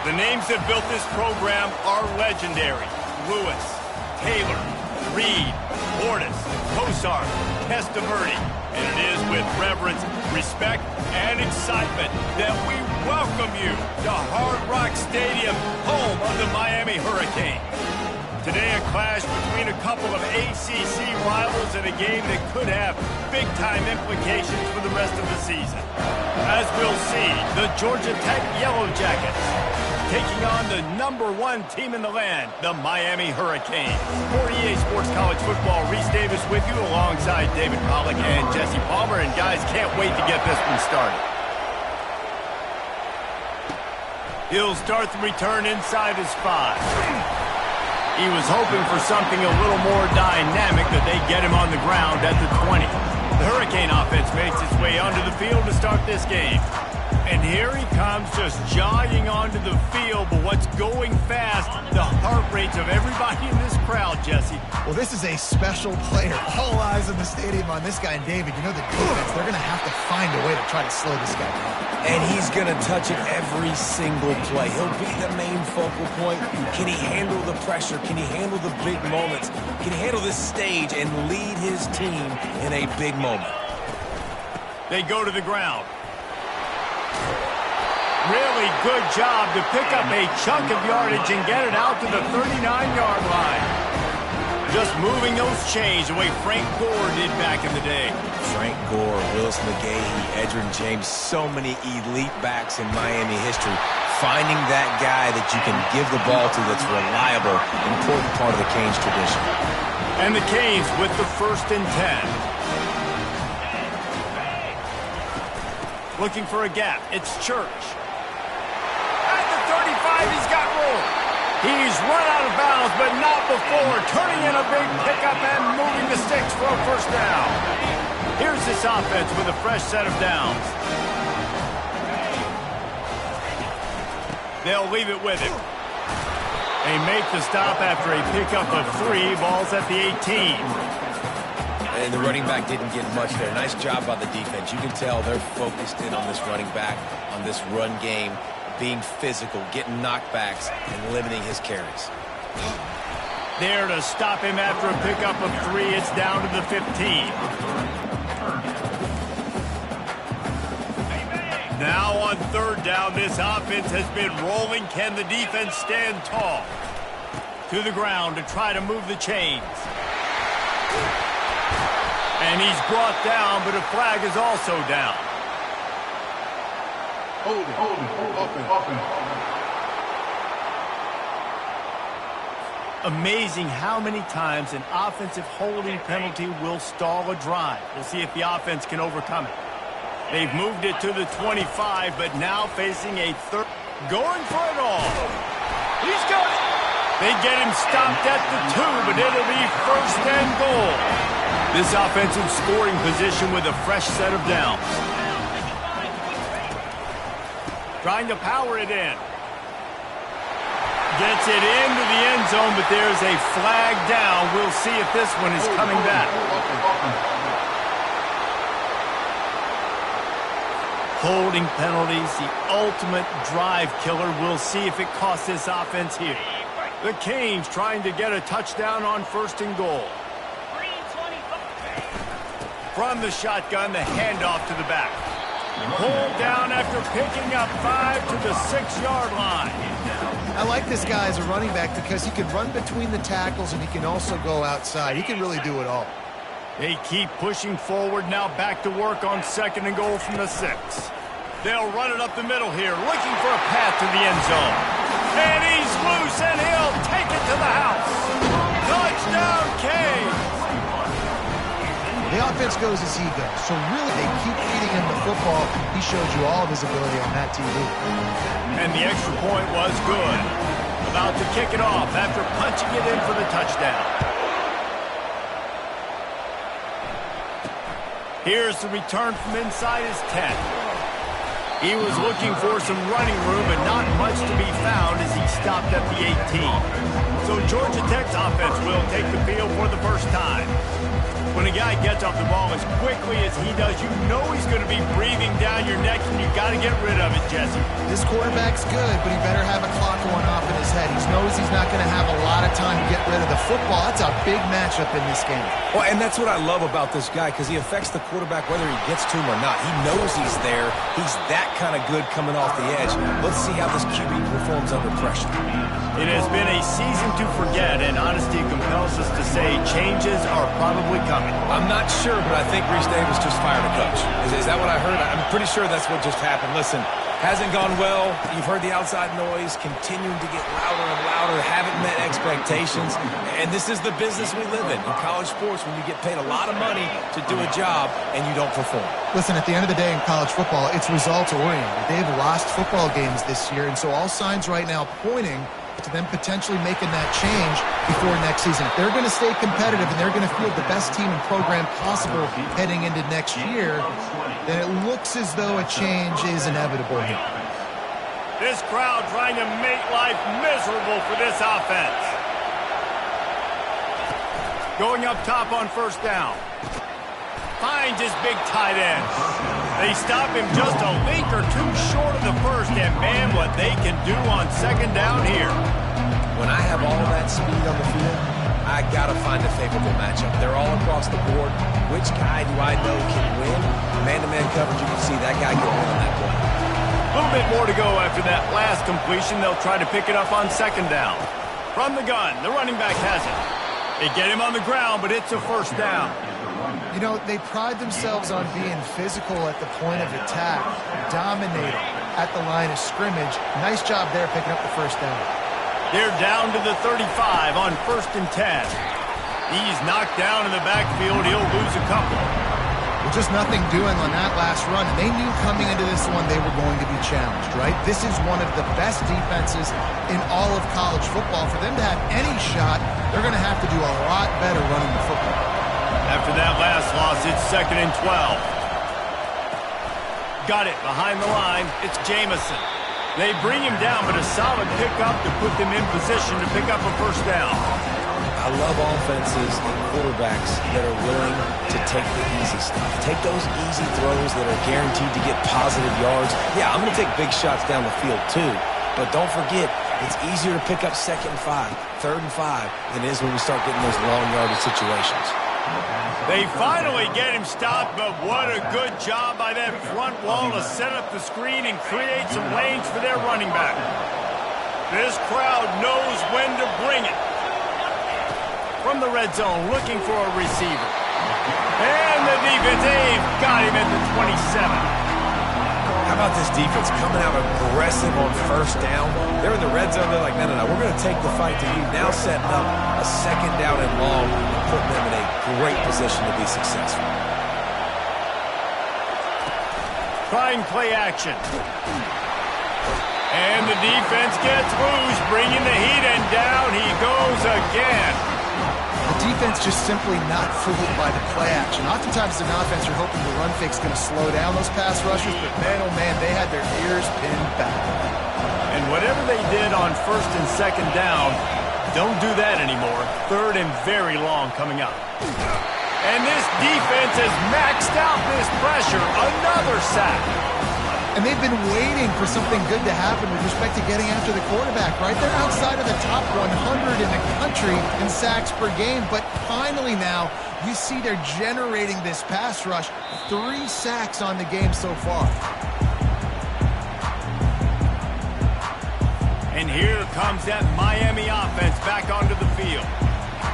The names that built this program are legendary. Lewis, Taylor, Reed, Portis, Kosar, Testaverde. And it is with reverence, respect, and excitement that we welcome you to Hard Rock Stadium, home of the Miami Hurricanes. Today, a clash between a couple of ACC rivals in a game that could have big-time implications for the rest of the season. As we'll see, the Georgia Tech Yellow Jackets taking on the #1 team in the land, the Miami Hurricanes. For EA Sports College Football, Reese Davis with you alongside David Pollack and Jesse Palmer. And guys, can't wait to get this one started. He'll start the return inside his 5. He was hoping for something a little more dynamic, that they get him on the ground at the 20. The Hurricane offense makes its way onto the field to start this game. And here he comes, just jogging onto the field. But what's going fast? The heart rates of everybody in this crowd, Jesse. Well, this is a special player. All eyes in the stadium on this guy. And David, you know the defense, they're going to have to find a way to try to slow this guy down. And he's going to touch it every single play. He'll be the main focal point. Can he handle the pressure? Can he handle the big moments? Can he handle this stage and lead his team in a big moment? They go to the ground. Really good job to pick up a chunk of yardage and get it out to the 39-yard line. Just moving those chains the way Frank Gore did back in the day. Frank Gore, Willis McGahee, Edgerrin James, so many elite backs in Miami history. Finding that guy that you can give the ball to that's reliable, important part of the Canes tradition. And the Canes with the 1st and 10. Looking for a gap. It's Church. At the 35, he's got room. He's run out of bounds, but not before turning in a big pickup and moving the sticks for a 1st down. Here's this offense with a fresh set of downs. They'll leave it with him. They make the stop after a pickup of 3. Ball's at the 18. And the running back didn't get much there. Nice job by the defense. You can tell they're focused in on this running back, on this run game, being physical, getting knockbacks, and limiting his carries. There to stop him after a pickup of 3. It's down to the 15. Now on 3rd down, this offense has been rolling. Can the defense stand tall? To the ground to try to move the chains. And he's brought down, but a flag is also down. Hold it. Amazing how many times an offensive holding penalty will stall a drive. We'll see if the offense can overcome it. They've moved it to the 25, but now facing a 3rd. Going for it all. He's got it. They get him stopped at the 2, but it'll be 1st and goal. This offensive scoring position with a fresh set of downs. Trying to power it in. Gets it into the end zone, but there's a flag down. We'll see if this one is coming back. Holding penalties, the ultimate drive killer. We'll see if it costs this offense here. The Canes trying to get a touchdown on 1st and goal. From the shotgun, the handoff to the back. Pulled down after picking up 5 to the 6-yard line. I like this guy as a running back because he can run between the tackles and he can also go outside. He can really do it all. They keep pushing forward, now back to work on 2nd and goal from the 6. They'll run it up the middle here, looking for a path to the end zone. And he's loose, and he'll take it to the house. Touchdown, Canes! The offense goes as he goes, so really they keep feeding him the football. He showed you all of his ability on that TV. And the extra point was good. About to kick it off after punching it in for the touchdown. Here's the return from inside his 10. He was looking for some running room, but not much to be found as he stopped at the 18. So Georgia Tech's offense will take the field for the first time. When a guy gets off the ball as quickly as he does, you know he's going to be breathing down your neck, and you got to get rid of it, Jesse. This quarterback's good, but he better have a clock going off in his head. He knows he's not going to have a lot of time to get rid of the football. That's a big matchup in this game. Well, and that's what I love about this guy, because he affects the quarterback whether he gets to him or not. He knows he's there. He's that kind of good coming off the edge. Let's see how this QB performs under pressure. It has been a season to forget, and honesty compels us to say changes are probably coming. I'm not sure, but I think Reese Davis just fired a coach. Is that what I heard? I'm pretty sure that's what just happened. Listen, hasn't gone well. You've heard the outside noise, continuing to get louder and louder, haven't met expectations. And this is the business we live in college sports, when you get paid a lot of money to do a job and you don't perform. Listen, at the end of the day in college football, it's results-oriented. They've lost football games this year, and so all signs right now pointing to them potentially making that change before next season. If they're going to stay competitive and they're going to field the best team and program possible heading into next year, then it looks as though a change is inevitable here. This crowd trying to make life miserable for this offense. Going up top on first down. Finds his big tight end. They stop him just a link or two short of the first, and man, what they can do on second down here. When I have all that speed on the field, I got to find a favorable matchup. They're all across the board. Which guy do I know can win? Man-to-man coverage, you can see that guy can win on that play. A little bit more to go after that last completion. They'll try to pick it up on second down. From the gun, the running back has it. They get him on the ground, but it's a first down. You know, they pride themselves on being physical at the point of attack, dominating at the line of scrimmage. Nice job there picking up the first down. They're down to the 35 on 1st and 10. He's knocked down in the backfield. He'll lose a couple. Well, just nothing doing on that last run. And they knew coming into this one they were going to be challenged, right? This is one of the best defenses in all of college football. For them to have any shot, they're going to have to do a lot better running the football. After that last loss, it's 2nd and 12. Got it behind the line. It's Jamison. They bring him down, but a solid pickup to put them in position to pick up a first down. I love offenses and quarterbacks that are willing to take the easy stuff. Take those easy throws that are guaranteed to get positive yards. Yeah, I'm going to take big shots down the field too. But don't forget, it's easier to pick up 2nd and 5, 3rd and 5 than it is when we start getting those long yardage situations. They finally get him stopped, but what a good job by that front wall to set up the screen and create some lanes for their running back. This crowd knows when to bring it. From the red zone, looking for a receiver. And the defense, they've got him at the 27. How about this defense coming out aggressive on first down? They're in the red zone. They're like, no, we're going to take the fight to you. Now setting up a 2nd down and long, putting them in a great position to be successful. Trying play action. And the defense gets loose, bringing the heat, and down he goes again. The defense just simply not fooled by the play action. Oftentimes as an offense, you're hoping the run fake's going to slow down those pass rushers, but man, oh man, they had their ears pinned back. And whatever they did on 1st and 2nd down, don't do that anymore. 3rd and very long coming up. And this defense has maxed out this pressure. Another sack. And they've been waiting for something good to happen with respect to getting after the quarterback, right? They're outside of the top 100 in the country in sacks per game, but finally now you see they're generating this pass rush. 3 sacks on the game so far. And here comes that Miami offense back onto the field.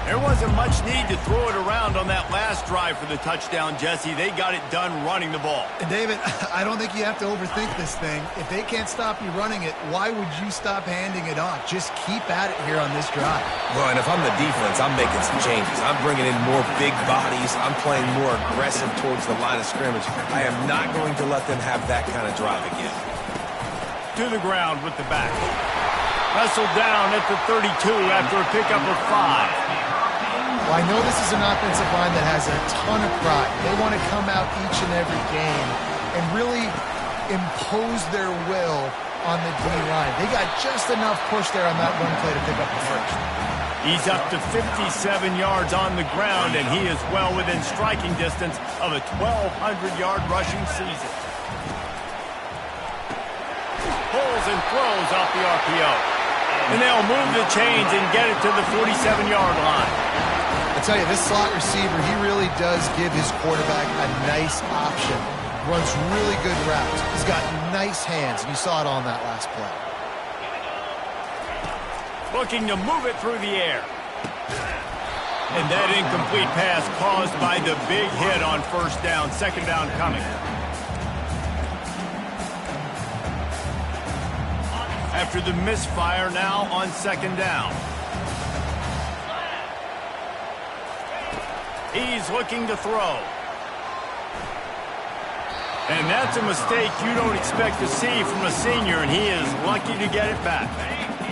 There wasn't much need to throw it around on that last drive for the touchdown, Jesse. They got it done running the ball. And David, I don't think you have to overthink this thing. If they can't stop you running it, why would you stop handing it off? Just keep at it here on this drive. Well, and if I'm the defense, I'm making some changes. I'm bringing in more big bodies. I'm playing more aggressive towards the line of scrimmage. I am not going to let them have that kind of drive again. To the ground with the back. Wrestled down at the 32 after a pickup of 5. Well, I know this is an offensive line that has a ton of pride. They want to come out each and every game and really impose their will on the D-line. They got just enough push there on that run play to pick up the first. He's up to 57 yards on the ground, and he is well within striking distance of a 1,200-yard rushing season. Pulls and throws off the RPO. And they'll move the chains and get it to the 47-yard line. I tell you, this slot receiver, he really does give his quarterback a nice option. Runs really good routes. He's got nice hands, and you saw it on that last play. Looking to move it through the air. And that incomplete pass caused by the big hit on first down. Second down coming. After the misfire, now on second down. He's looking to throw. And that's a mistake you don't expect to see from a senior, and he is lucky to get it back.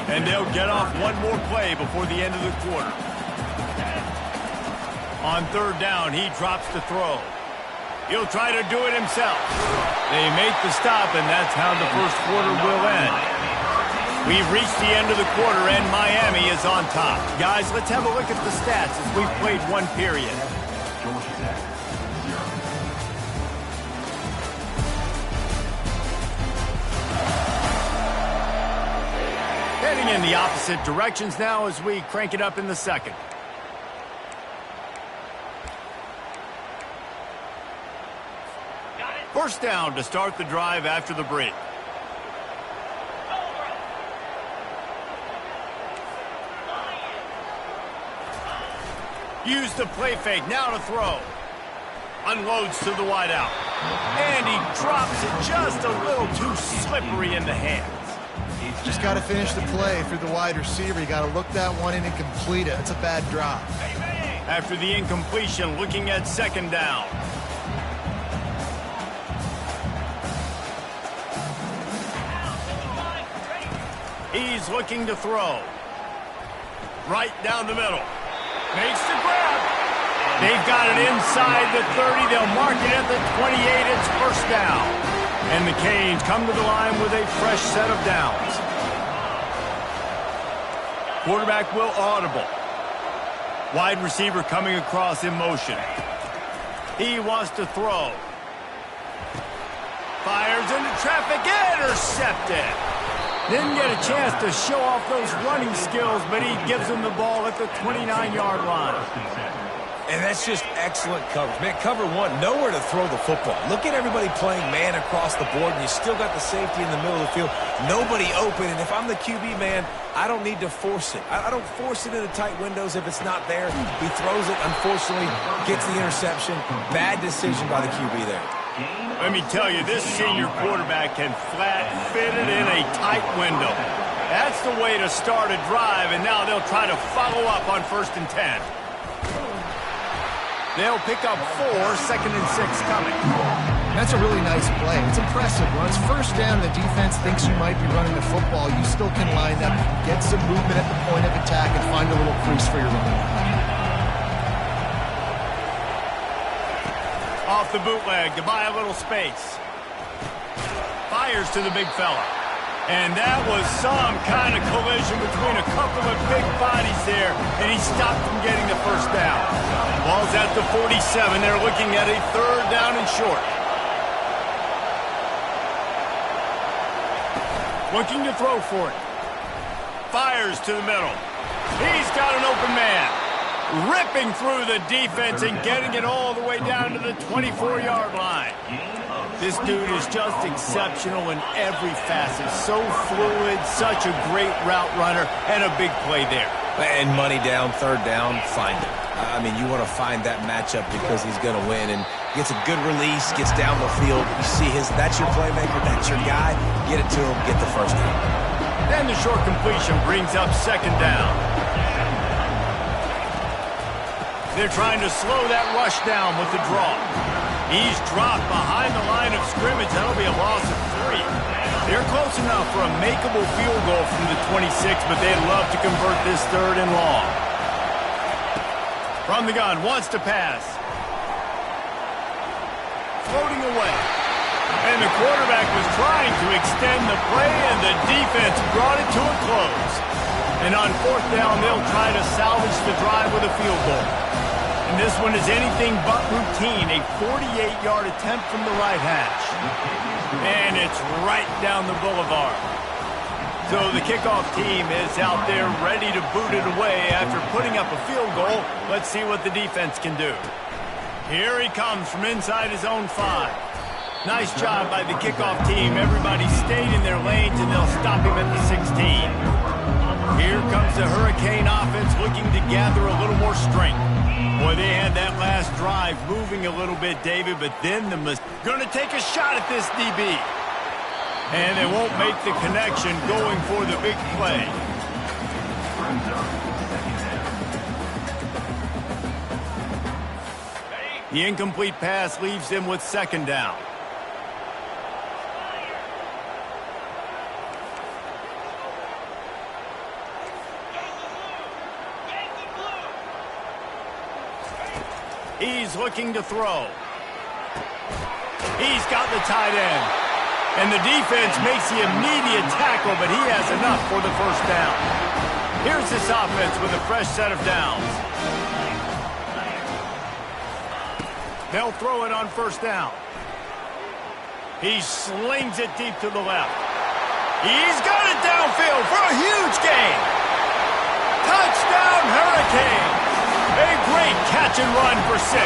And they'll get off one more play before the end of the quarter. On third down, he drops the throw. He'll try to do it himself. They make the stop, and that's how the first quarter will end. We've reached the end of the quarter, and Miami is on top. Guys, let's have a look at the stats as we've played one period. Heading in the opposite directions now as we crank it up in the second. First down to start the drive after the break. Use the play fake, now to throw. Unloads to the wideout. And he drops it just a little too slippery in the hands. Just got to finish the play through the wide receiver. You got to look that one in and complete it. It's a bad drop. After the incompletion, looking at second down. He's looking to throw. Right down the middle. Makes the grab. They've got it inside the 30. They'll mark it at the 28. It's first down. And the Canes come to the line with a fresh set of downs. Quarterback will audible. Wide receiver coming across in motion. He wants to throw. Fires into traffic. Intercepted. Didn't get a chance to show off those running skills, but he gives him the ball at the 29-yard line. And that's just excellent coverage. Man, cover one, nowhere to throw the football. Look at everybody playing man across the board, and you still got the safety in the middle of the field. Nobody open, and if I'm the QB, man, I don't need to force it. I don't force it into tight windows if it's not there. He throws it, unfortunately, gets the interception. Bad decision by the QB there. Let me tell you, this senior quarterback can flat fit it in a tight window. That's the way to start a drive, and now they'll try to follow up on 1st and 10. They'll pick up 4, 2nd and 6 coming. That's a really nice play. It's impressive. When it's first down and the defense thinks you might be running the football, you still can line up, get some movement at the point of attack, and find a little crease for your running back. Off the bootleg to buy a little space. Fires to the big fella. And that was some kind of collision between a couple of big bodies there, and he stopped from getting the first down. Ball's at the 47. They're looking at a 3rd down and short. Looking to throw for it. Fires to the middle. He's got an open man. Ripping through the defense and getting it all the way down to the 24-yard line. This dude is just exceptional in every facet. So fluid, such a great route runner, and a big play there. And money down, 3rd down, find him. I mean, you want to find that matchup because he's going to win. And gets a good release, gets down the field. You see that's your playmaker, that's your guy. Get it to him, get the first down. Then the short completion brings up 2nd down. They're trying to slow that rush down with the draw. He's dropped behind the line of scrimmage. That'll be a loss of 3. They're close enough for a makeable field goal from the 26, but they'd love to convert this 3rd and long. From the gun, wants to pass. Floating away. And the quarterback was trying to extend the play, and the defense brought it to a close. And on fourth down, they'll try to salvage the drive with a field goal. And this one is anything but routine, a 48-yard attempt from the right hash. And it's right down the boulevard. So the kickoff team is out there ready to boot it away after putting up a field goal. Let's see what the defense can do. Here he comes from inside his own 5. Nice job by the kickoff team. Everybody stayed in their lanes, and they'll stop him at the 16. Here comes the Hurricane offense looking to gather a little more strength. Boy, they had that last drive moving a little bit, David, but then going to take a shot at this DB. And they won't make the connection going for the big play. The incomplete pass leaves them with second down. He's looking to throw. He's got the tight end. And the defense makes the immediate tackle, but he has enough for the first down. Here's this offense with a fresh set of downs. They'll throw it on first down. He slings it deep to the left. He's got it downfield for a huge gain. Touchdown, Hurricanes. A great catch and run for 6.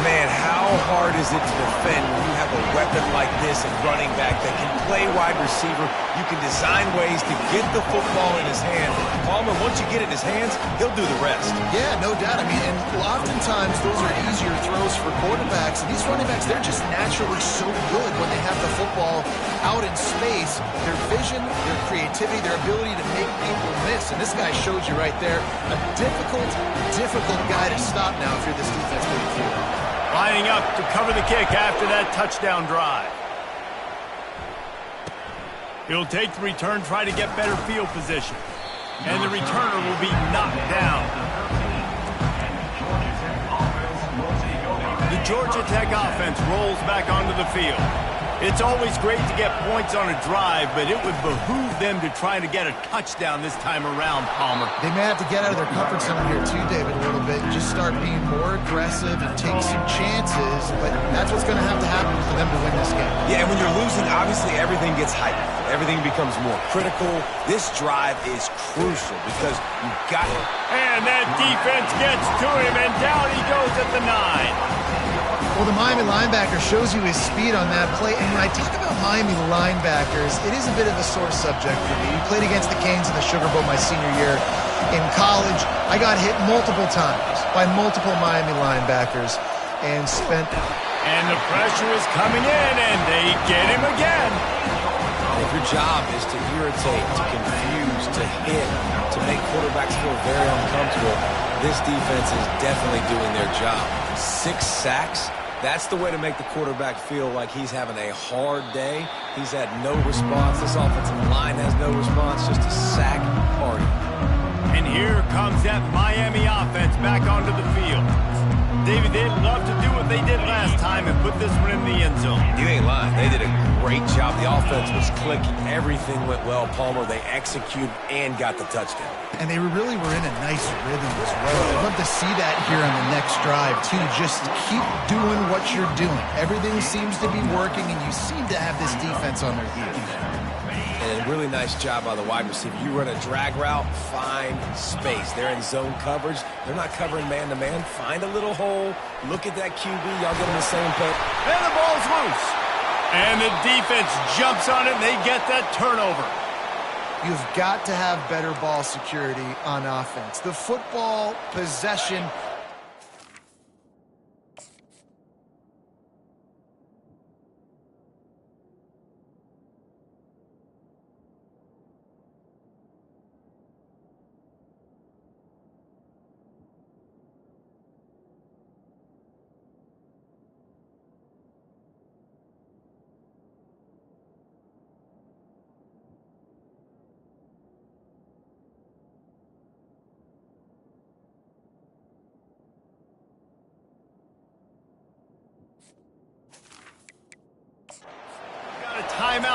Man, how hard is it to defend when you have a weapon like this at running back that can play wide receiver? You can design ways to get the football in his hand. Palmer, once you get it in his hands, he'll do the rest. Yeah, no doubt. I mean, and oftentimes those are easier throws for quarterbacks. And these running backs, they're just naturally so good when they have the football out in space. Their vision, their creativity, their ability to make people miss. And this guy shows you right there, a difficult guy to stop now if you're this defense moving forward. Lining up to cover the kick after that touchdown drive. He'll take the return, try to get better field position. And the returner will be knocked down. The Georgia Tech offense rolls back onto the field. It's always great to get points on a drive, but it would behoove them to try to get a touchdown this time around, Palmer. They may have to get out of their comfort zone here too, David, a little bit. Just start being more aggressive and take some chances, but that's what's going to have to happen for them to win this game. Yeah, and when you're losing, obviously everything gets hyped. Everything becomes more critical. This drive is crucial because you've got it. And that defense gets to him, and down he goes at the 9. Well, the Miami linebacker shows you his speed on that play. And when I talk about Miami linebackers, it is a bit of a sore subject for me. We played against the Canes in the Sugar Bowl my senior year in college. I got hit multiple times by multiple Miami linebackers and spent... And the pressure is coming in, and they get him again. If your job is to irritate, to confuse, to hit, to make quarterbacks feel very uncomfortable, this defense is definitely doing their job. 6 sacks. That's the way to make the quarterback feel like he's having a hard day. He's had no response. This offensive line has no response, just a sack party. And here comes that Miami offense back onto the field. David, they'd love to do what they did last time and put this one in the end zone. You ain't lying. They did a great job. The offense was clicking. Everything went well. Palmer, they executed and got the touchdown. And they really were in a nice rhythm as well. I'd love to see that here on the next drive, too. Just keep doing what you're doing. Everything seems to be working, and you seem to have this defense on their heels. And a really nice job by the wide receiver. You run a drag route, find space. They're in zone coverage. They're not covering man-to-man. Find a little hole. Look at that QB. Y'all get on the same page. And the ball's loose. And the defense jumps on it, and they get that turnover. You've got to have better ball security on offense. The football possession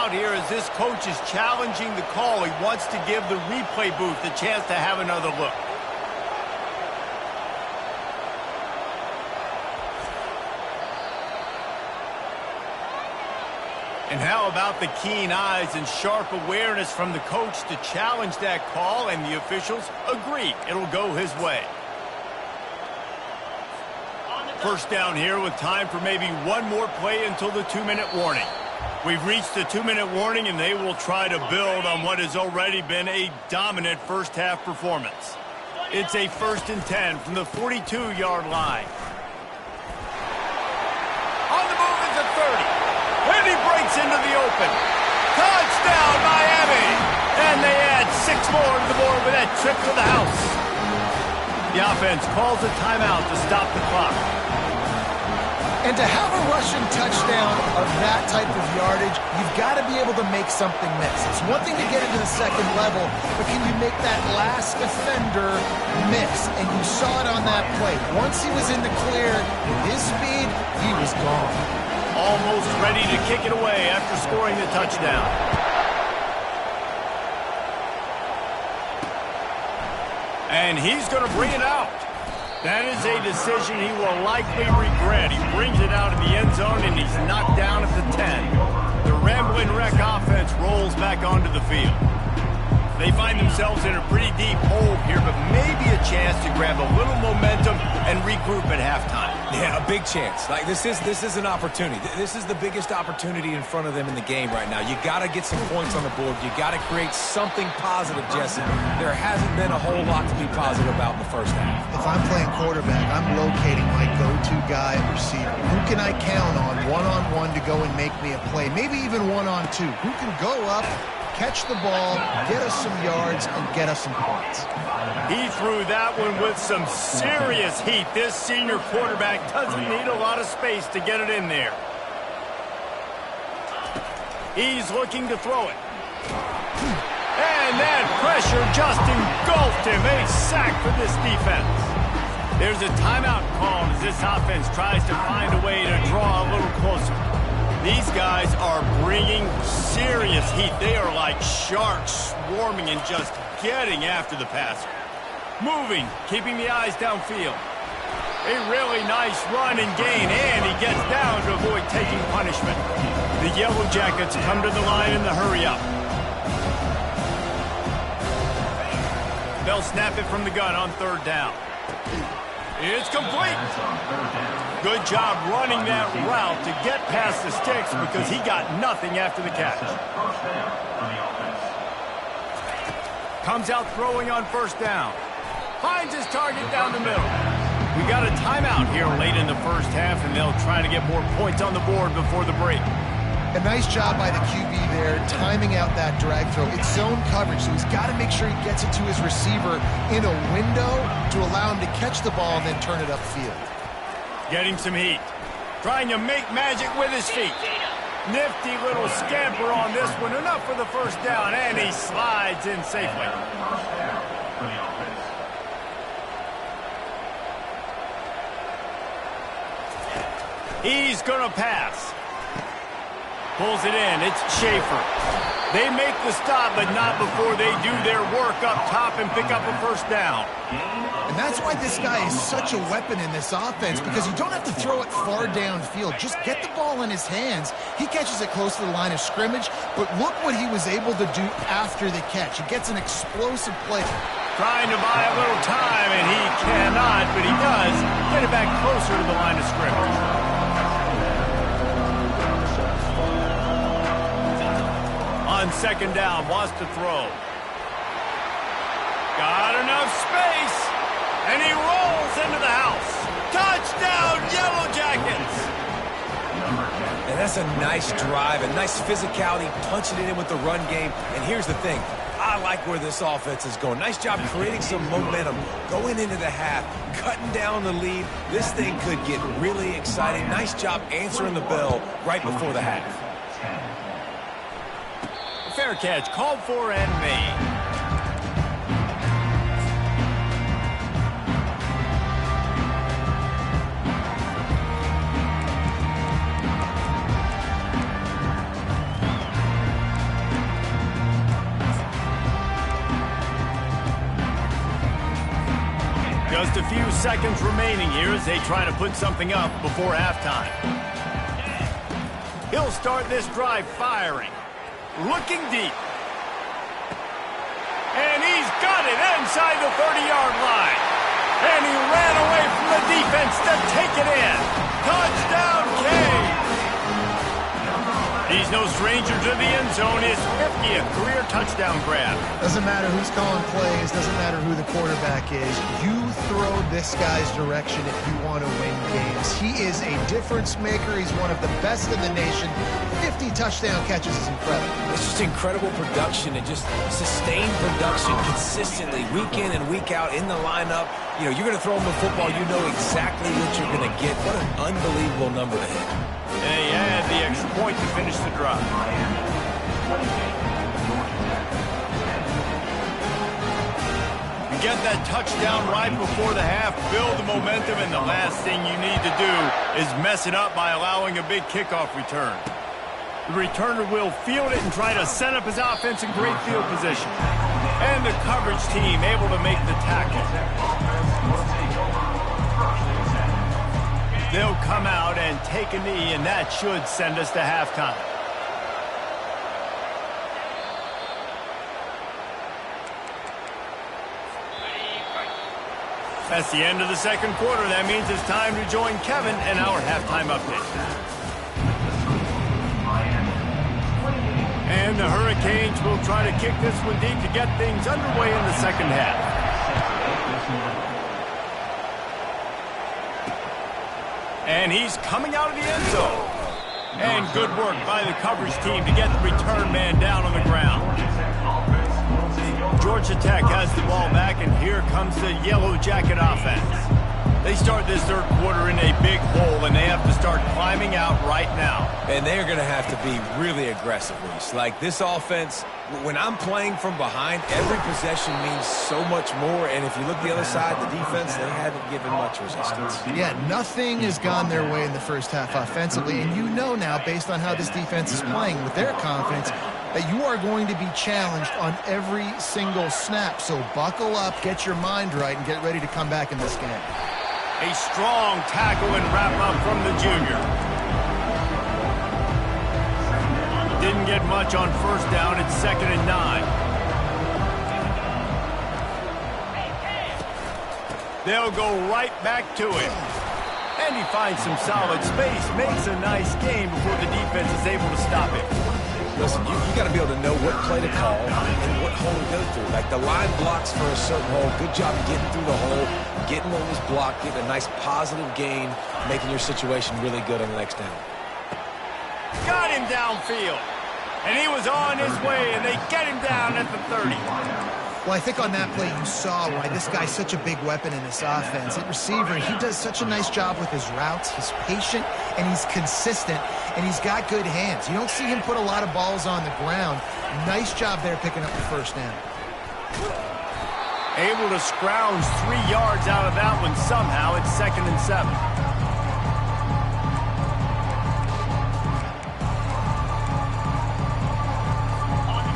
timeout here as this coach is challenging the call. He wants to give the replay booth a chance to have another look. And how about the keen eyes and sharp awareness from the coach to challenge that call, and the officials agree it'll go his way. First down here with time for maybe one more play until the 2-minute warning. We've reached the 2-minute warning, and they will try to build on what has already been a dominant first-half performance. It's a 1st and 10 from the 42-yard line. On the move is a 30. And he breaks into the open. Touchdown, Miami! And they add 6 more to the board with that trip to the house. The offense calls a timeout to stop the clock. And to have a rushing touchdown of that type of yardage, you've got to be able to make something miss. It's one thing to get into the second level, but can you make that last defender miss? And you saw it on that play. Once he was in the clear, with his speed, he was gone. Almost ready to kick it away after scoring the touchdown. And he's going to bring it out. That is a decision he will likely regret. He brings it out of the end zone, and he's knocked down at the 10. The Ramblin' Wreck offense rolls back onto the field. They find themselves in a pretty deep hole here, but maybe a chance to grab a little momentum and regroup at halftime. Yeah, a big chance. Like, this is an opportunity. This is the biggest opportunity in front of them in the game right now. You got to get some points on the board. You got to create something positive, Jesse. There hasn't been a whole lot to be positive about in the first half. If I'm playing quarterback, I'm locating my go-to guy at receiver. Who can I count on one-on-one to go and make me a play? Maybe even one-on-two. Who can go up, catch the ball, get us some yards, and get us some points? He threw that one with some serious heat. This senior quarterback doesn't need a lot of space to get it in there. He's looking to throw it. And that pressure just engulfed him. A sack for this defense. There's a timeout called as this offense tries to find a way to draw a little closer. These guys are bringing serious heat. They are like sharks swarming and just getting after the passer. Moving, keeping the eyes downfield. A really nice run and gain, and he gets down to avoid taking punishment. The Yellow Jackets come to the line in the hurry-up. They'll snap it from the gun on 3rd down. It's complete. Good job running that route to get past the sticks because he got nothing after the catch. Comes out throwing on 1st down. Finds his target down the middle. We got a timeout here late in the first half, and they'll try to get more points on the board before the break. A nice job by the QB there, timing out that drag throw. It's zone coverage, so he's got to make sure he gets it to his receiver in a window to allow him to catch the ball and then turn it upfield. Getting some heat. Trying to make magic with his feet. Nifty little scamper on this one. Enough for the 1st down, and he slides in safely. He's going to pass. Pulls it in. It's Schaefer. They make the stop, but not before they do their work up top and pick up a 1st down. And that's why this guy is such a weapon in this offense, because you don't have to throw it far downfield. Just get the ball in his hands. He catches it close to the line of scrimmage, but look what he was able to do after the catch. He gets an explosive play. Trying to buy a little time, and he cannot, but he does get it back closer to the line of scrimmage. On 2nd down, wants to throw. Got enough space, and he rolls into the house. Touchdown, Yellow Jackets! And that's a nice drive, a nice physicality, punching it in with the run game. And here's the thing. I like where this offense is going. Nice job creating some momentum, going into the half, cutting down the lead. This thing could get really exciting. Nice job answering the bell right before the half. Fair catch, called for and made. Just a few seconds remaining here as they try to put something up before halftime. He'll start this drive firing. Looking deep. And he's got it inside the 30-yard line. And he ran away from the defense to take it in. Touchdown, Cade. He's no stranger to the end zone. His 50th career touchdown grab. Doesn't matter who's calling plays. Doesn't matter who the quarterback is. You throw this guy's direction if you want to win games. He is a difference maker. He's one of the best in the nation. 50 touchdown catches is incredible. It's just incredible production and just sustained production consistently, week in and week out in the lineup. You know, you're going to throw him the football, you know exactly what you're going to get. What an unbelievable number to hit. And he had the extra point to finish the drive. You get that touchdown right before the half, build the momentum, and the last thing you need to do is mess it up by allowing a big kickoff return. The returner will field it and try to set up his offense in great field position. And the coverage team able to make the tackle. They'll come out and take a knee, and that should send us to halftime. That's the end of the second quarter. That means it's time to join Kevin and our halftime update. And the Hurricanes will try to kick this one deep to get things underway in the second half. And he's coming out of the end zone. And good work by the coverage team to get the return man down on the ground. Georgia Tech has the ball back, and here comes the Yellow Jacket offense. They start this third quarter in a big hole, and they have to start climbing out right now. And they're going to have to be really aggressive, Reese. Like, this offense, when I'm playing from behind, every possession means so much more. And if you look the other side, the defense, they haven't given much resistance. Yeah, nothing has gone their way in the first half offensively. And you know now, based on how this defense is playing with their confidence, that you are going to be challenged on every single snap. So buckle up, get your mind right, and get ready to come back in this game. A strong tackle and wrap-up from the junior. Didn't get much on first down. It's 2nd and 9. They'll go right back to him. And he finds some solid space. Makes a nice game before the defense is able to stop him. Listen, you got to be able to know what play to call and what hole to go through. Like, the line blocks for a certain hole. Good job getting through the hole, getting what was blocked, getting a nice positive gain, making your situation really good on the next down. Got him downfield. And he was on his way, and they get him down at the 30. Well, I think on that play you saw why this guy's such a big weapon in this offense. At receiver, he does such a nice job with his routes. He's patient, and he's consistent, and he's got good hands. You don't see him put a lot of balls on the ground. Nice job there picking up the first down. Able to scrounge 3 yards out of that one somehow. It's 2nd and 7.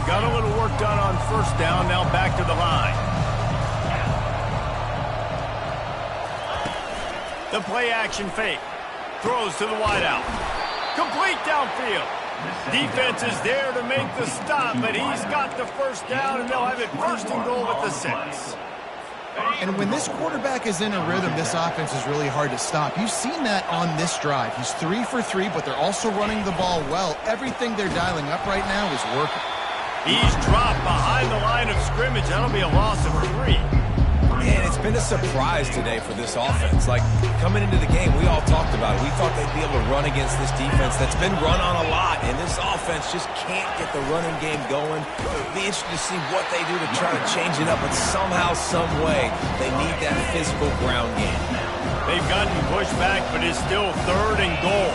Got a little work done on first down, now back to the line. The play action fake. Throws to the wideout. Complete downfield. Defense is there to make the stop, but he's got the first down, and they'll have it 1st and goal at the 6. And when this quarterback is in a rhythm, this offense is really hard to stop. You've seen that on this drive. He's 3 for 3, but they're also running the ball well. Everything they're dialing up right now is working. He's dropped behind the line of scrimmage. That'll be a loss of 3. And it's been a surprise today for this offense. Like, coming into the game, we all talked about it. We thought they'd be able to run against this defense that's been run on a lot, and this offense just can't get the running game going. It'll be interesting to see what they do to try to change it up, but somehow, some way, they need that physical ground game. They've gotten pushed back, but it's still 3rd and goal.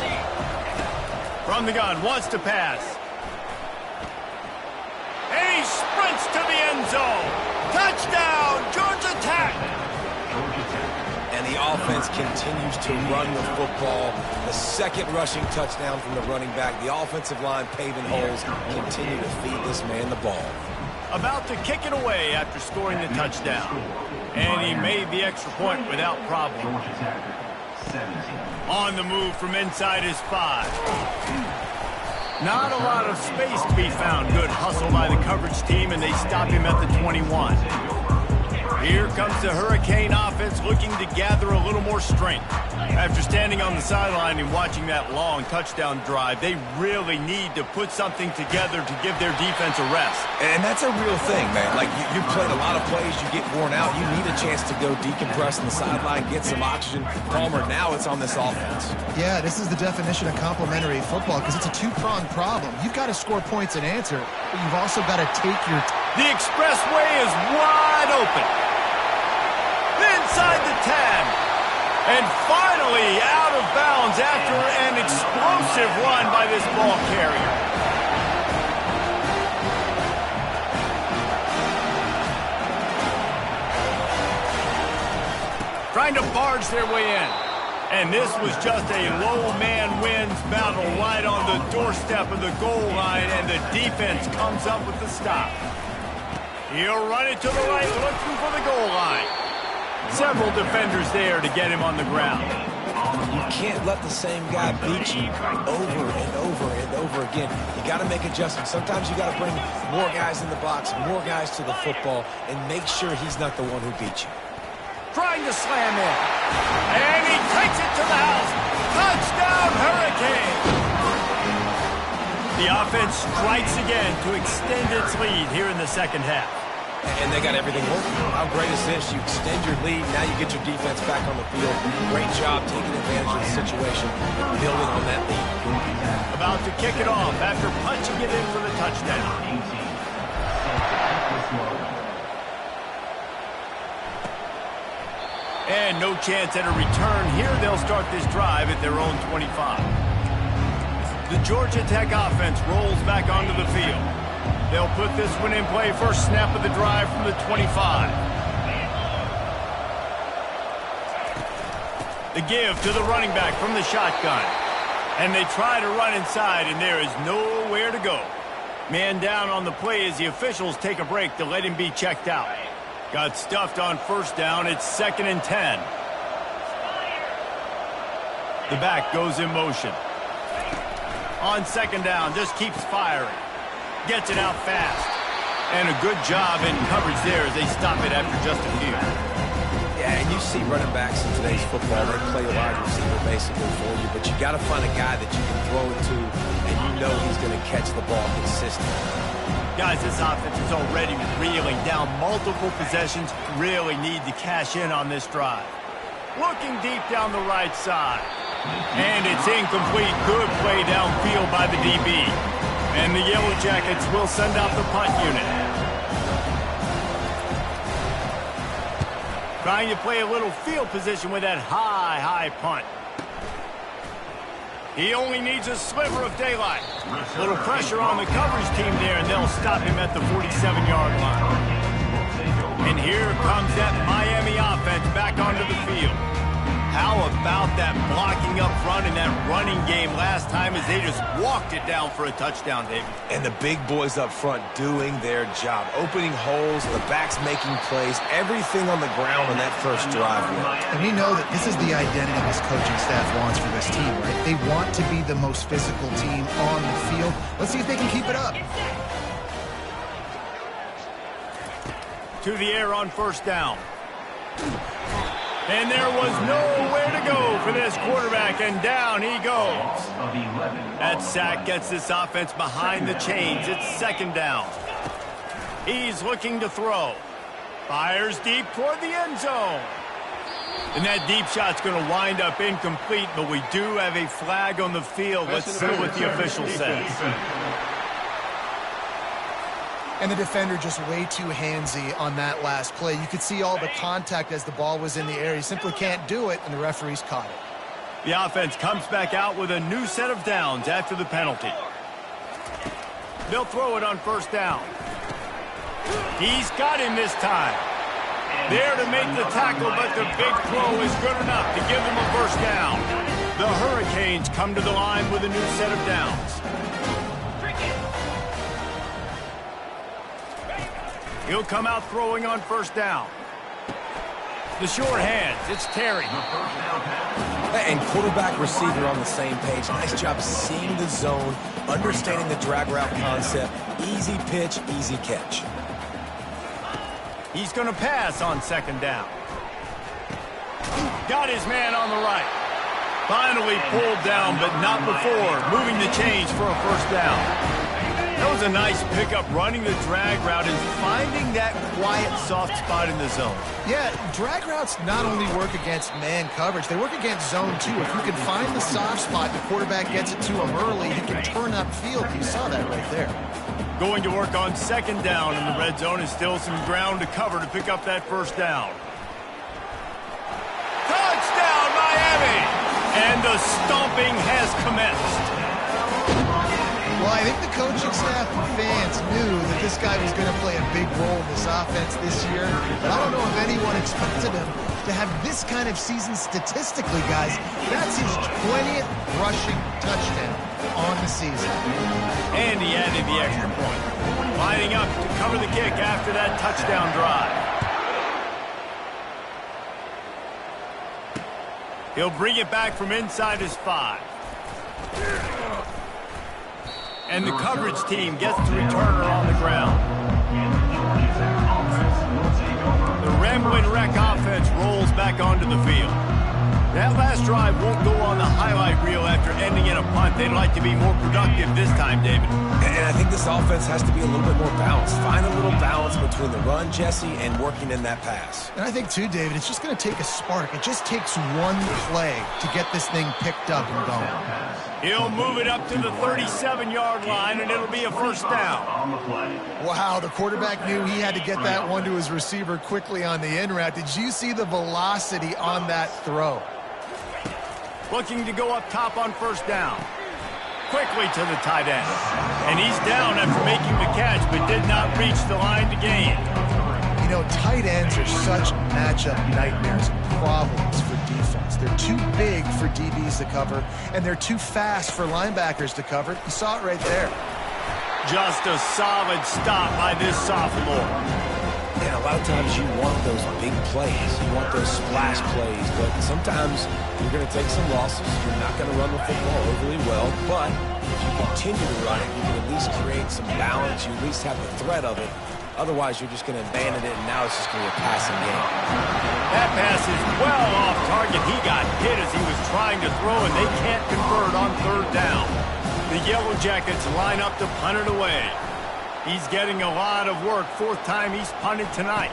From the gun, wants to pass. And he sprints to the end zone. Touchdown, Georgia Tech! And the offense continues to run the football. The 2nd rushing touchdown from the running back. The offensive line paving holes. Continue to feed this man the ball. About to kick it away after scoring the touchdown. And he made the extra point without problem. On the move from inside his 5. Not a lot of space to be found. Good hustle by the coverage team, and they stop him at the 21. Here comes the Hurricane offense looking to gather a little more strength. After standing on the sideline and watching that long touchdown drive, they really need to put something together to give their defense a rest. And that's a real thing, man. Like, you've played a lot of plays, you get worn out, you need a chance to go decompress on the sideline, get some oxygen. Palmer, now it's on this offense. Yeah, this is the definition of complementary football because it's a two-pronged problem. You've got to score points and answer, but you've also got to take your... The expressway is wide open. Inside the 10. And finally out of bounds after an explosive run by this ball carrier. Trying to barge their way in. And this was just a low man wins battle right on the doorstep of the goal line, and the defense comes up with the stop. He'll run it to the right, looking for the goal line. Several defenders there to get him on the ground. You can't let the same guy beat you over and over and over again. You got to make adjustments. Sometimes you got to bring more guys in the box, more guys to the football, and make sure he's not the one who beat you. Trying to slam in. And he takes it to the house. Touchdown, Hurricane! The offense strikes again to extend its lead here in the second half. And they got everything working. How great is this? You extend your lead, now you get your defense back on the field. Great job taking advantage of the situation and building on that lead. About to kick it off after punching it in for the touchdown. And no chance at a return here. They'll start this drive at their own 25. The Georgia Tech offense rolls back onto the field. They'll put this one in play. First snap of the drive from the 25. The give to the running back from the shotgun. And they try to run inside, and there is nowhere to go. Man down on the play as the officials take a break to let him be checked out. Got stuffed on first down. It's 2nd and 10. The back goes in motion. On 2nd down, just keeps firing. Gets it out fast. And a good job in coverage there as they stop it after just a few. Yeah, and you see running backs in today's football, they play a wide receiver basically for you, but you got to find a guy that you can throw it to, and you know he's going to catch the ball consistently. Guys, this offense is already reeling down multiple possessions. Really need to cash in on this drive. Looking deep down the right side. And it's incomplete. Good play downfield by the DB. And the Yellow Jackets will send out the punt unit. Trying to play a little field position with that high punt. He only needs a sliver of daylight. Little pressure on the coverage team there, and they'll stop him at the 47-yard line. And here comes that Miami offense back onto the field. How about that blocking up front and that running game last time as they just walked it down for a touchdown, David? And the big boys up front doing their job. Opening holes, the backs making plays, everything on the ground on that first drive. And we know that this is the identity this coaching staff wants for this team, right? They want to be the most physical team on the field. Let's see if they can keep it up. To the air on first down. And there was nowhere to go for this quarterback, and down he goes. That sack gets this offense behind the chains. It's 2nd down. He's looking to throw. Fires deep toward the end zone. And that deep shot's going to wind up incomplete, but we do have a flag on the field. Let's see what the official says. And the defender just way too handsy on that last play. You could see all the contact as the ball was in the air. He simply can't do it, and the referees caught it. The offense comes back out with a new set of downs after the penalty. They'll throw it on first down. He's got him this time. There to make the tackle, but the big throw is good enough to give them a first down. The Hurricanes come to the line with a new set of downs. He'll come out throwing on first down. The short hands, it's Terry. And quarterback receiver on the same page. Nice job seeing the zone, understanding the drag route concept. Easy pitch, easy catch. He's going to pass on second down. Got his man on the right. Finally pulled down, but not before. Moving the chains for a first down. That was a nice pickup, running the drag route and finding that quiet, soft spot in the zone. Yeah, drag routes not only work against man coverage, they work against zone too. If you can find the soft spot, the quarterback gets it to him early, he can turn upfield. You saw that right there. Going to work on second down in the red zone is still some ground to cover to pick up that first down. Touchdown, Miami! And the stomping has commenced. Well, I think the coaching staff and fans knew that this guy was going to play a big role in this offense this year. But I don't know if anyone expected him to have this kind of season statistically, guys. That's his 20th rushing touchdown on the season. And he added the extra point. Lining up to cover the kick after that touchdown drive. He'll bring it back from inside his 5. And the coverage team gets the returner on the ground. The Ramblin' Wreck offense rolls back onto the field. That last drive won't go on the highlight reel after ending in a punt. They'd like to be more productive this time, David. And I think this offense has to be a little bit more balanced. Find a little balance between the run, Jesse, and working in that pass. And I think, too, David, it's just going to take a spark. It just takes one play to get this thing picked up and going. He'll move it up to the 37-yard line, and it'll be a first down. Wow, the quarterback knew he had to get that one to his receiver quickly on the in route. Did you see the velocity on that throw? Looking to go up top on first down. Quickly to the tight end. And he's down after making the catch, but did not reach the line to gain. You know, tight ends are such matchup nightmares and problems for defense. They're too big for DBs to cover, and they're too fast for linebackers to cover. You saw it right there. Just a solid stop by this sophomore. And a lot of times you want those big plays. You want those splash plays, but sometimes you're going to take some losses. You're not going to run the football overly well, but if you continue to run it, you can at least create some balance. You at least have the threat of it. Otherwise, you're just going to abandon it, and now it's just going to be a passing game. That pass is well off target. He got hit as he was trying to throw, and they can't convert on third down. The Yellow Jackets line up to punt it away. He's getting a lot of work. Fourth time he's punted tonight.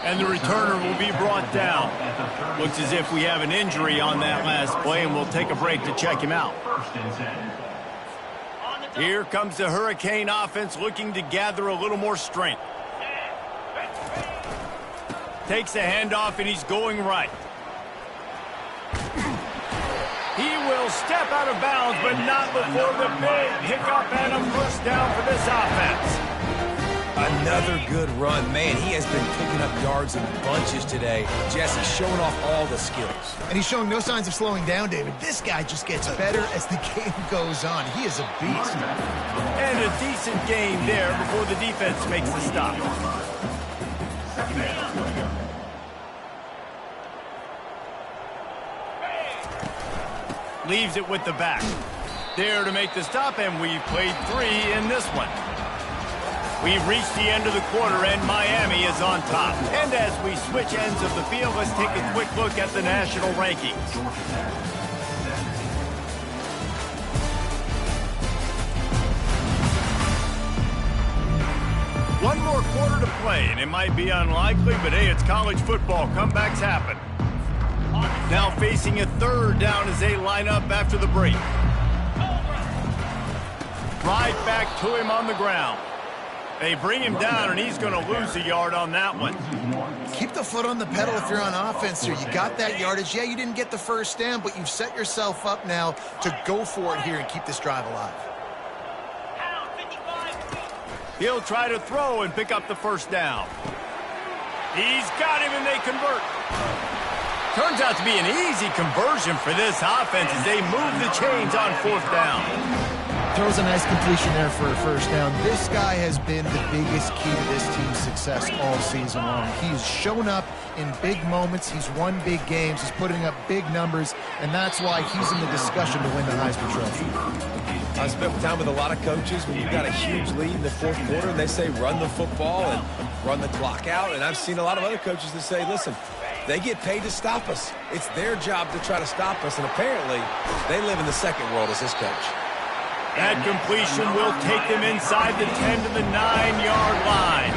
And the returner will be brought down. Looks as if we have an injury on that last play, and we'll take a break to check him out. Here comes the Hurricane offense looking to gather a little more strength. Takes a handoff, and he's going right. He will step out of bounds, but not before the big pickup and a first down for this offense. Another good run. Man, he has been picking up yards in bunches today. Jesse showing off all the skills. And he's showing no signs of slowing down, David. This guy just gets better as the game goes on. He is a beast. And a decent game there before the defense makes the stop. Leaves it with the back. There to make the stop, and we've played 3 in this one. We've reached the end of the quarter, and Miami is on top. And as we switch ends of the field, let's take a quick look at the national rankings. One more quarter to play, and it might be unlikely, but hey, it's college football. Comebacks happen. Now facing a third down as they line up after the break. Right back to him on the ground. They bring him down, and he's going to lose a yard on that one. Keep the foot on the pedal if you're on offense here. You got that yardage. Yeah, you didn't get the first down, but you've set yourself up now to go for it here and keep this drive alive. He'll try to throw and pick up the first down. He's got him, and they convert. Turns out to be an easy conversion for this offense as they move the chains on fourth down. Throws a nice completion there for a first down. This guy has been the biggest key to this team's success all season long. He's shown up in big moments. He's won big games. He's putting up big numbers, and that's why he's in the discussion to win the Heisman Trophy. I spent time with a lot of coaches when you've got a huge lead in the fourth quarter, and they say run the football and run the clock out. And I've seen a lot of other coaches that say, listen, they get paid to stop us. It's their job to try to stop us, and apparently they live in the second world as this coach. That completion will take them inside the 10 to the 9-yard line.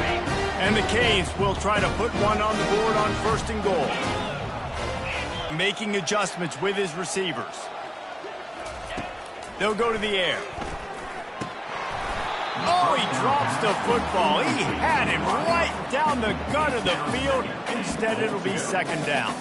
And the Canes will try to put one on the board on 1st and goal. Making adjustments with his receivers. They'll go to the air. Oh, he drops the football. He had him right down the gut of the field. Instead, it'll be 2nd down.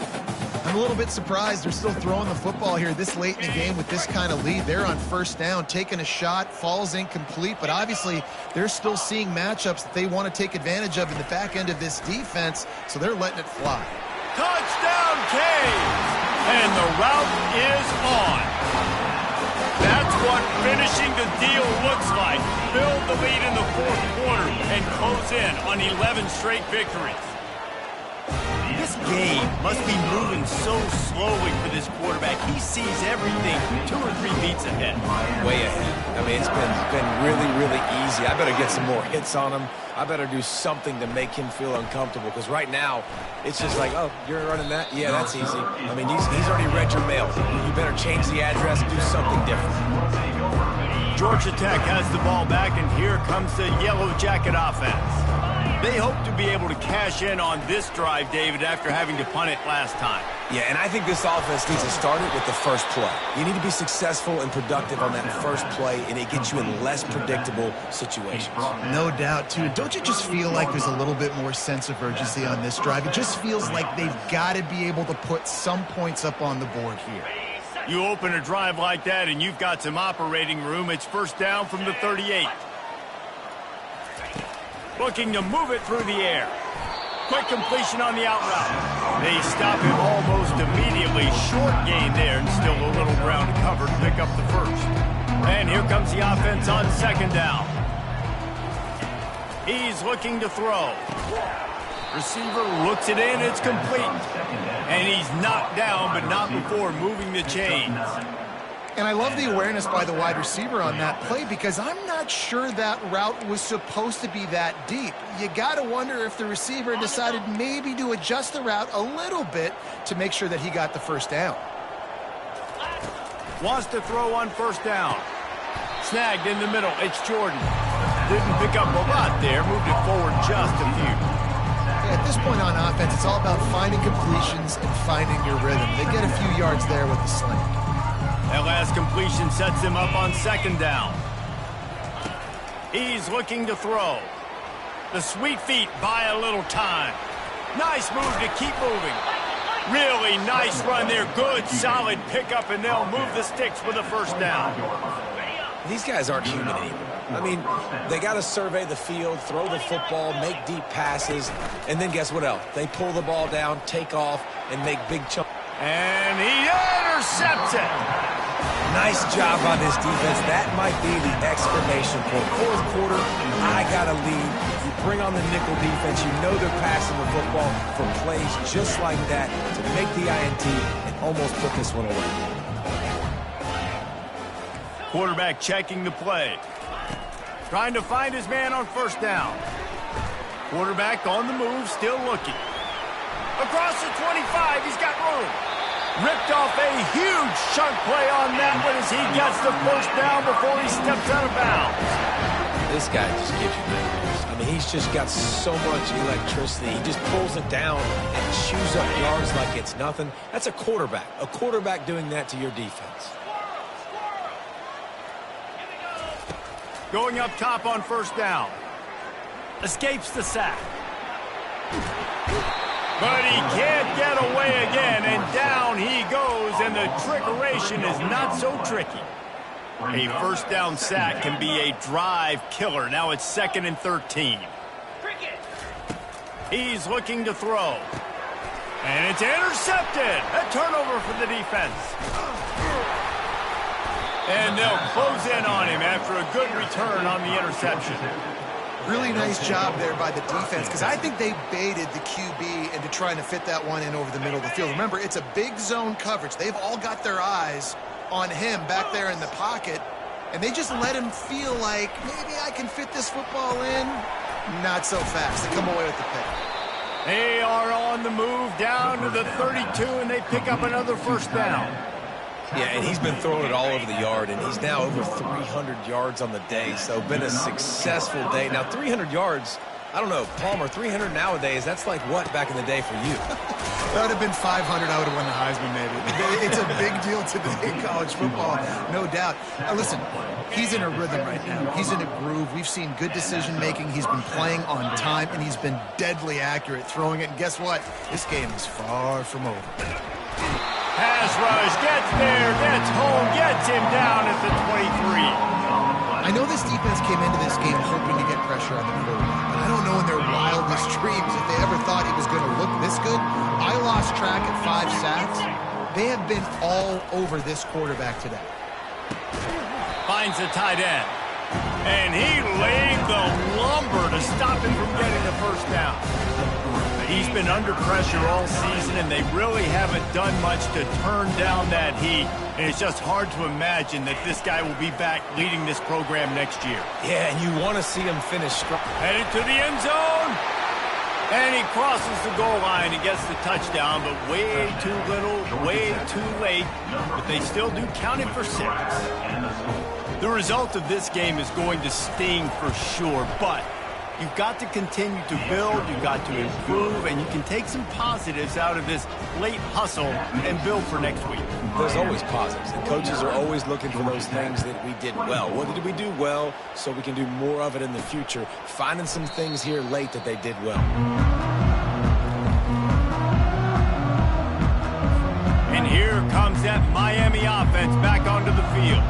I'm a little bit surprised they're still throwing the football here this late in the game with this kind of lead. They're on 1st down, taking a shot, falls incomplete, but obviously they're still seeing matchups that they want to take advantage of in the back end of this defense, so they're letting it fly. Touchdown, Canes! And the route is on. That's what finishing the deal looks like. Build the lead in the 4th quarter and close in on 11 straight victories. This game must be moving so slowly for this quarterback. He sees everything 2 or 3 beats ahead. Way ahead. I mean, it's been really, really easy. I better get some more hits on him. I better do something to make him feel uncomfortable, because right now it's just like, oh, you're running that? Yeah, that's easy. I mean, he's already read your mail. You better change the address, do something different. Georgia Tech has the ball back, and here comes the Yellow Jacket offense. They hope to be able to cash in on this drive, David, after having to punt it last time. Yeah, and I think this offense needs to start it with the first play. You need to be successful and productive on that first play, and it gets you in less predictable situations. No doubt, too. Don't you just feel like there's a little bit more sense of urgency on this drive? It just feels like they've got to be able to put some points up on the board here. You open a drive like that, and you've got some operating room. It's 1st down from the 38. Looking to move it through the air. Quick completion on the out route. They stop him almost immediately. Short gain there, and still a little ground to cover to pick up the 1st. And here comes the offense on 2nd down. He's looking to throw. Receiver looks it in. It's complete. And he's knocked down, but not before moving the chains. And I love the awareness by the wide receiver on that play, because I'm not sure that route was supposed to be that deep. You got to wonder if the receiver decided maybe to adjust the route a little bit to make sure that he got the 1st down. Wants to throw on 1st down. Snagged in the middle. It's Jordan. Didn't pick up a lot there. Moved it forward just a few. Yeah, at this point on offense, it's all about finding completions and finding your rhythm. They get a few yards there with the slant. That last completion sets him up on 2nd down. He's looking to throw. The sweet feet buy a little time. Nice move to keep moving. Really nice run there. Good, solid pickup, and they'll move the sticks with a 1st down. These guys aren't human anymore. I mean, they got to survey the field, throw the football, make deep passes, and then guess what else? They pull the ball down, take off, and make big chunks. And he intercepts it. Nice job on this defense. That might be the exclamation point. 4th quarter, I got a lead. You bring on the nickel defense. You know they're passing the football for plays just like that to make the INT and almost put this one away. Quarterback checking the play. Trying to find his man on 1st down. Quarterback on the move, still looking. Across the 25, he's got room. Ripped off a huge chunk play on that one as he gets the 1st down before he steps out of bounds. This guy just gives you nightmares. I mean, he's just got so much electricity. He just pulls it down and chews up yards like it's nothing. That's a quarterback. A quarterback doing that to your defense. Going up top on 1st down. Escapes the sack. But he can't get away again, and down he goes, and the trickeration is not so tricky. A 1st down sack can be a drive killer. Now it's 2nd and 13. He's looking to throw. And it's intercepted. A turnover for the defense. And they'll close in on him after a good return on the interception. Really nice job there by the defense, because I think they baited the QB into trying to fit that one in over the middle of the field. Remember, it's a big zone coverage. They've all got their eyes on him back there in the pocket, and they just let him feel like, maybe I can fit this football in. Not so fast. They come away with the pick. They are on the move down to the 32, and they pick up another first down. Yeah, and he's been throwing it all over the yard, and he's now over 300 yards on the day, so been a successful day. Now, 300 yards, I don't know, Palmer, 300 nowadays, that's like what back in the day for you? That would have been 500. I would have won the Heisman, maybe. It's a big deal today in college football, no doubt. Now, listen, he's in a rhythm right now. He's in a groove. We've seen good decision-making. He's been playing on time, and he's been deadly accurate throwing it. And guess what? This game is far from over. Pass rush, gets there, gets home, gets him down at the 23. I know this defense came into this game hoping to get pressure on the quarterback, but I don't know in their wildest dreams if they ever thought he was going to look this good. I lost track at 5 sacks. They have been all over this quarterback today. Finds the tight end. And he laid the lumber to stop him from getting the first down. He's been under pressure all season, and they really haven't done much to turn down that heat. And it's just hard to imagine that this guy will be back leading this program next year. Yeah, and you want to see him finish strong. Headed to the end zone. And he crosses the goal line and gets the touchdown, but way too little, way too late. But they still do count it for 6. The result of this game is going to sting for sure, but you've got to continue to build, you've got to improve, and you can take some positives out of this late hustle and build for next week. There's always positives, and coaches are always looking for those things that we did well. What did we do well so we can do more of it in the future? Finding some things here late that they did well. And here comes that Miami offense back onto the field.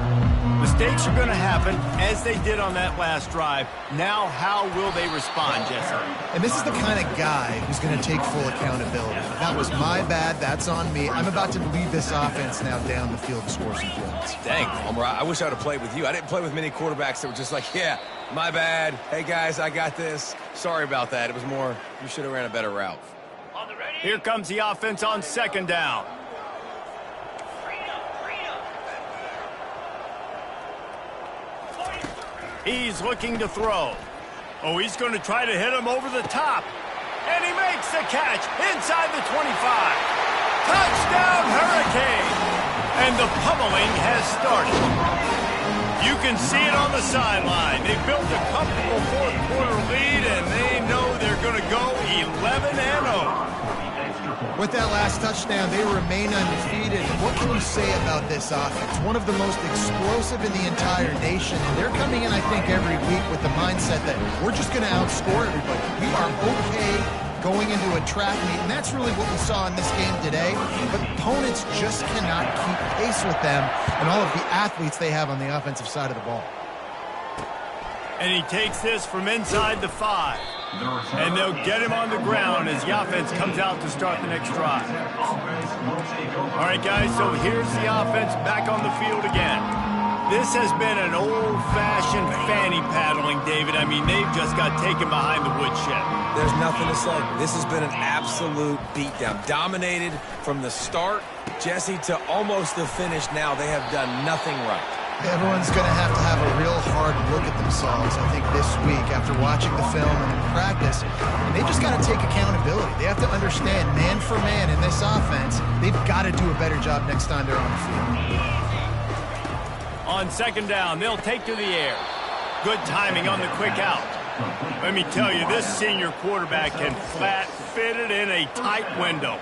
Mistakes are going to happen, as they did on that last drive. Now, how will they respond, Jesse? And this is the kind of guy who's going to take full accountability. That was my bad. That's on me. I'm about to lead this offense now down the field to score some points. Dang, Palmer, I wish I would have played with you. I didn't play with many quarterbacks that were just like, yeah, my bad. Hey, guys, I got this. Sorry about that. It was more, you should have ran a better route. Here comes the offense on second down. He's looking to throw. Oh, he's going to try to hit him over the top. And he makes the catch inside the 25. Touchdown, Hurricane! And the pummeling has started. You can see it on the sideline. They built a comfortable fourth-quarter lead, and they know they're going to go 11-0. With that last touchdown, they remain undefeated. What can you say about this offense? One of the most explosive in the entire nation. They're coming in, I think, every week with the mindset that we're just going to outscore everybody. We are okay going into a track meet, and that's really what we saw in this game today. But opponents just cannot keep pace with them and all of the athletes they have on the offensive side of the ball. And he takes this from inside the 5. And they'll get him on the ground as the offense comes out to start the next drive. All right, guys, so here's the offense back on the field again. This has been an old-fashioned fanny paddling, David. I mean, they've just got taken behind the woodshed. There's nothing to say. This has been an absolute beatdown. Dominated from the start, Jesse, to almost the finish now. They have done nothing right. Everyone's going to have a real hard look at themselves, I think, this week after watching the film and in practice. And they just got to take accountability. They have to understand, man for man in this offense, they've got to do a better job next time they're on the field. On second down, they'll take to the air. Good timing on the quick out. Let me tell you, this senior quarterback can flat fit it in a tight window.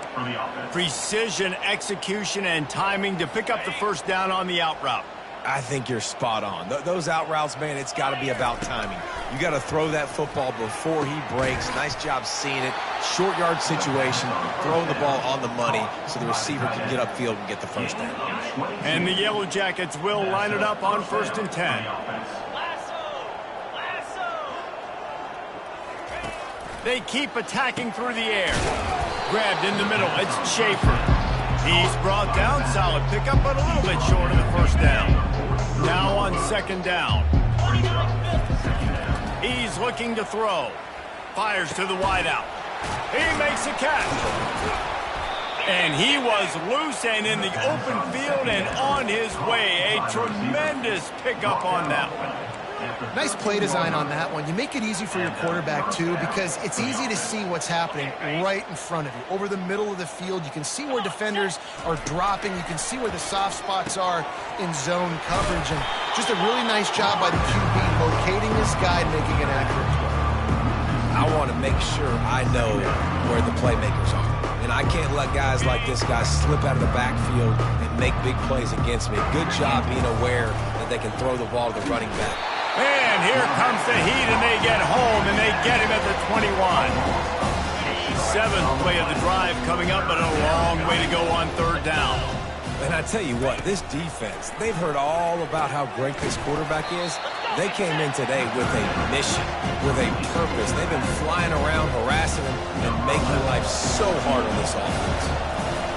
Precision, execution, and timing to pick up the first down on the out route. I think you're spot on. Those out routes, man, it's got to be about timing. You got to throw that football before he breaks. Nice job seeing it. Short yard situation, throwing the ball on the money so the receiver can get upfield and get the first down. And the Yellow Jackets will line it up on 1st and 10. They keep attacking through the air. Grabbed in the middle, it's Schaefer. He's brought down, solid pickup, but a little bit short of the first down. Now on second down. He's looking to throw. Fires to the wideout. He makes a catch. And he was loose and in the open field and on his way. A tremendous pickup on that one. Nice play design on that one. You make it easy for your quarterback, too, because it's easy to see what's happening right in front of you. Over the middle of the field, you can see where defenders are dropping. You can see where the soft spots are in zone coverage. And just a really nice job by the QB locating this guy and making an accurate throw. I want to make sure I know where the playmakers are. And I can't let guys like this guy slip out of the backfield and make big plays against me. Good job being aware that they can throw the ball to the running back. And here comes the heat, and they get home, and they get him at the 21. Seventh play of the drive coming up, but a long way to go on third down. And I tell you what, this defense, they've heard all about how great this quarterback is. They came in today with a mission, with a purpose. They've been flying around, harassing him, and making life so hard on this offense.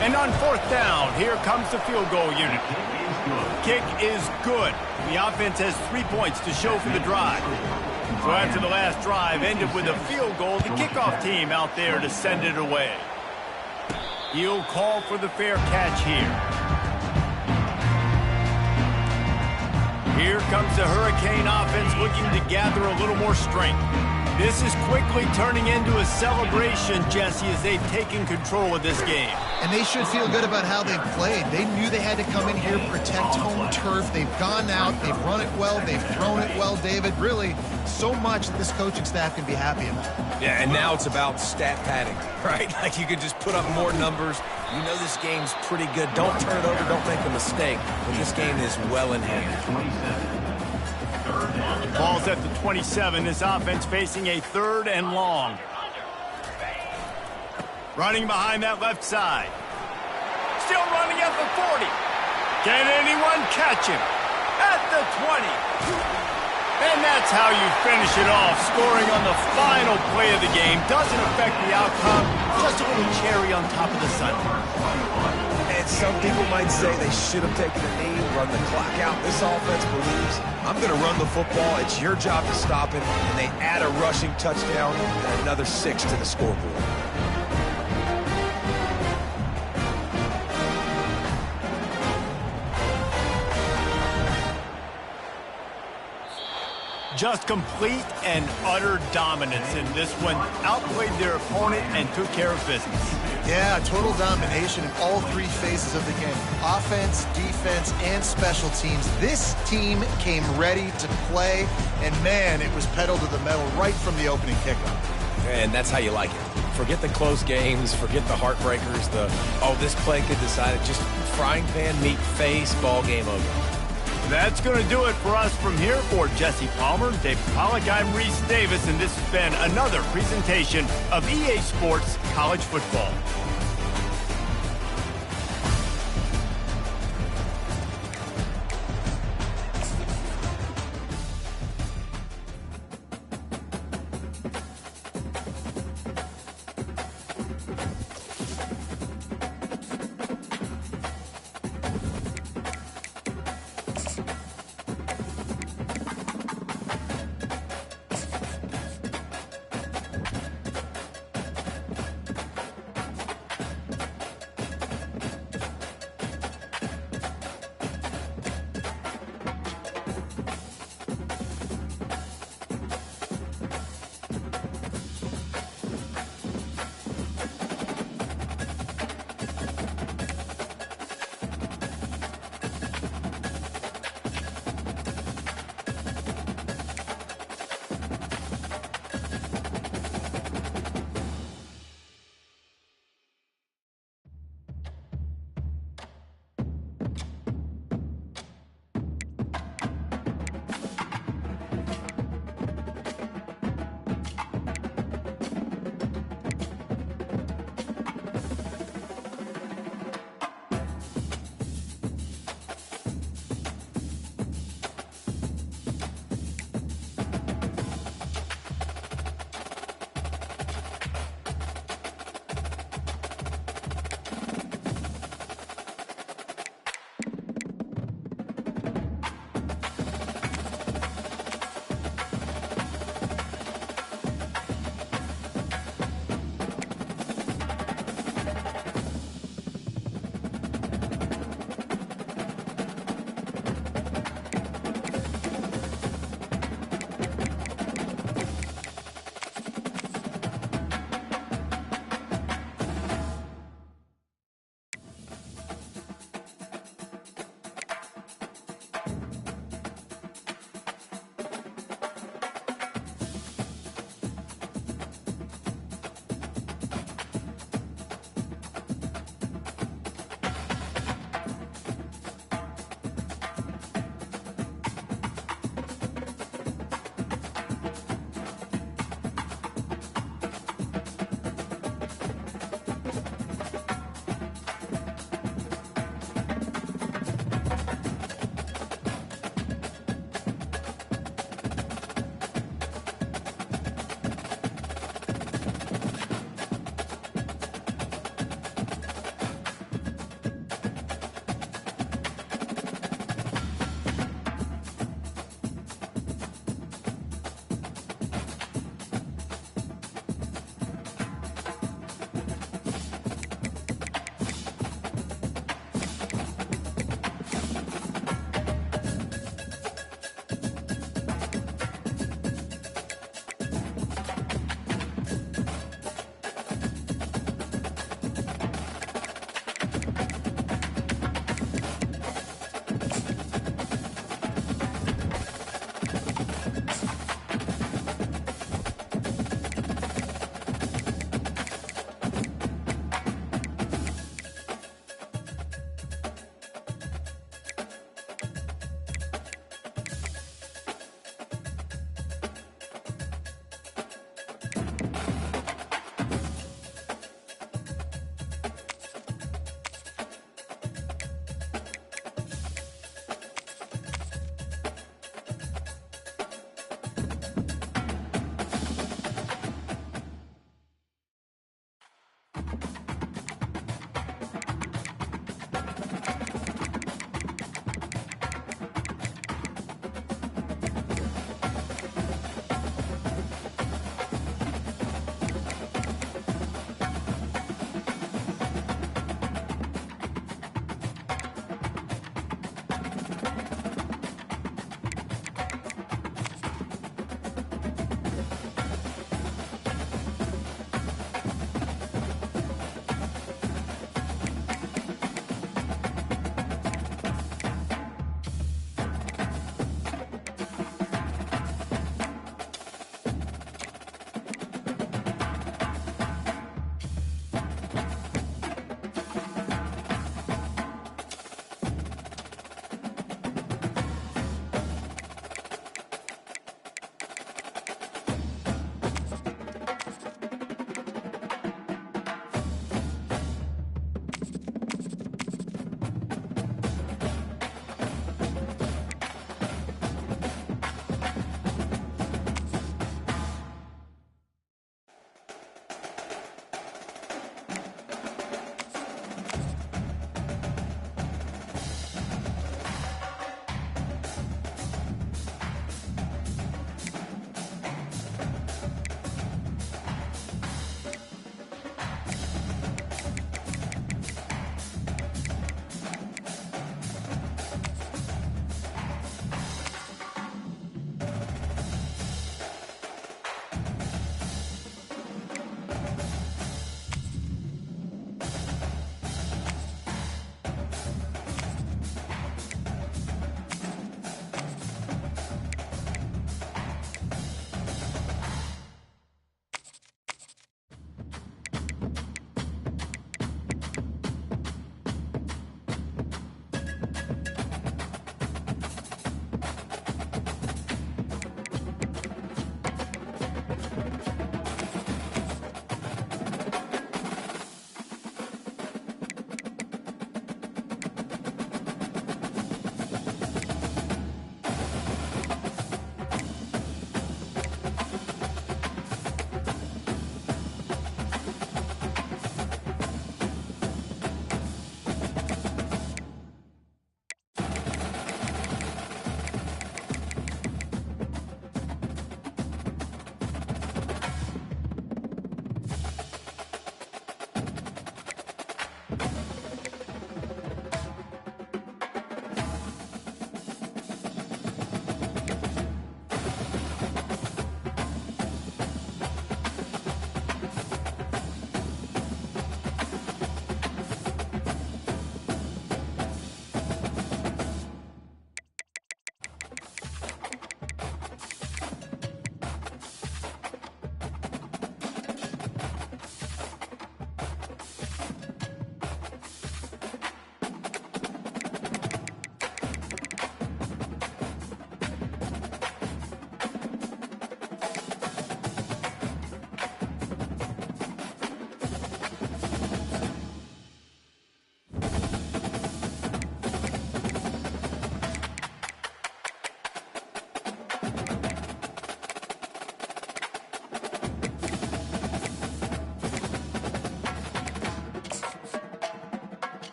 And on fourth down, here comes the field goal unit. Kick is good. The offense has 3 points to show for the drive. So after the last drive ended with a field goal, the kickoff team out there to send it away. He'll call for the fair catch here. Here comes the Hurricane offense looking to gather a little more strength. This is quickly turning into a celebration, Jesse, as they've taken control of this game. And they should feel good about how they've played. They knew they had to come in here, protect home turf. They've gone out, they've run it well, they've thrown it well, David. Really, so much that this coaching staff can be happy about. Yeah, and now it's about stat padding, right? Like you can just put up more numbers. You know this game's pretty good. Don't turn it over, don't make a mistake. But this game is well in hand. Ball's at the 27. This offense facing a third and long. Running behind that left side. Still running at the 40. Can anyone catch him? At the 20. And that's how you finish it off. Scoring on the final play of the game. Doesn't affect the outcome. Just a little cherry on top of the sundae. And some people might say they should have taken a knee, run the clock out. This offense believes, I'm going to run the football. It's your job to stop it. And they add a rushing touchdown and another 6 to the scoreboard. Just complete and utter dominance in this one. Outplayed their opponent and took care of business. Yeah, total domination in all three phases of the game. Offense, defense, and special teams. This team came ready to play, and man, it was pedal to the metal right from the opening kickoff. And that's how you like it. Forget the close games, forget the heartbreakers, oh, this play could decide it. Just frying pan, meat face, ball game over. That's going to do it for us from here. For Jesse Palmer, David Pollack, I'm Reese Davis, and this has been another presentation of EA Sports College Football.